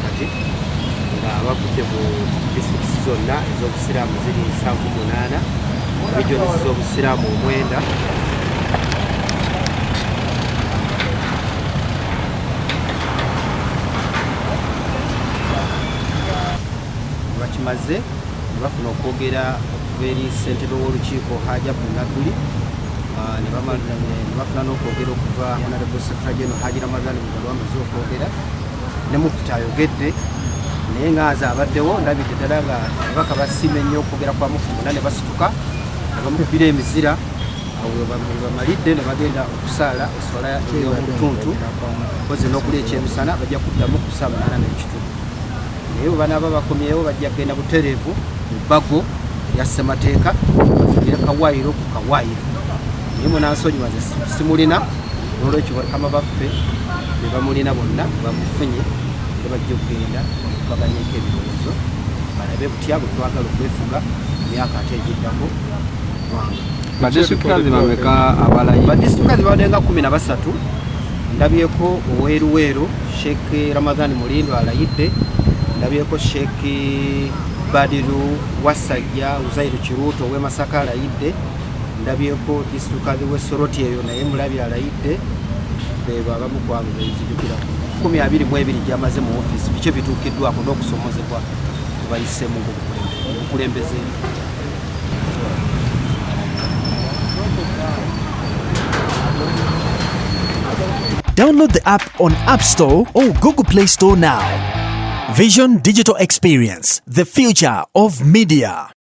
kati nga bavudde mu disitulikiti zonna ez'obusiraamu ziri 78 regions z'obusiraamu 9 bakimaze ne bafuna okwogera okuva eri ssentebe w'olukiiko Hajji Abdul Naguli ne bafuna n'okwogera okuva Honorable Secretary General Hajji Ramadhan Mugalu amaze okwogera ne Mufti ayogedde naye ngaaza abaddewo ndabidde ddala nga ababaka basiima ennyo okwogera kwa Mufti bonna ne basituka ne bamukubira emizira bamalidde ne bagenda okusaala eswala ey'omutuntu koze n'okuli ekyemisana bajja kuddamu ku ssaawa 8:30 naye banaaba bakomyewo bajja kugenda butereevu mu bbago ya ssemateeka bafugire kawaayiro ku kawaayiro naye munansonyiwaze simulina n'olwekyo bakama baffe be bamulina bonna bamufunye ne bajja okugenda okubaganyako ebirowoozo balabe butya bwe twagala okwefuga emyaka ate egiddako badisitukazi babadenga 13 ndabyeko oweeruweero Sheikh Ramadhan Mulindo alayidde ndabyeko Sheikh Badiru Wasajja Uzairu Kiruto ow'e Masaka alayidde ndabyeko disitukazi w'e Soroti eyo naye mulabi alayidde beba abamu ku abo benzijukira 22 gyamaze mu ofiisi biki bituukiddwako n'okusomozebwa bayisemu obukulembeze. Download the app on App Store or Google Play Store now. Vision Digital Experience, the future of media.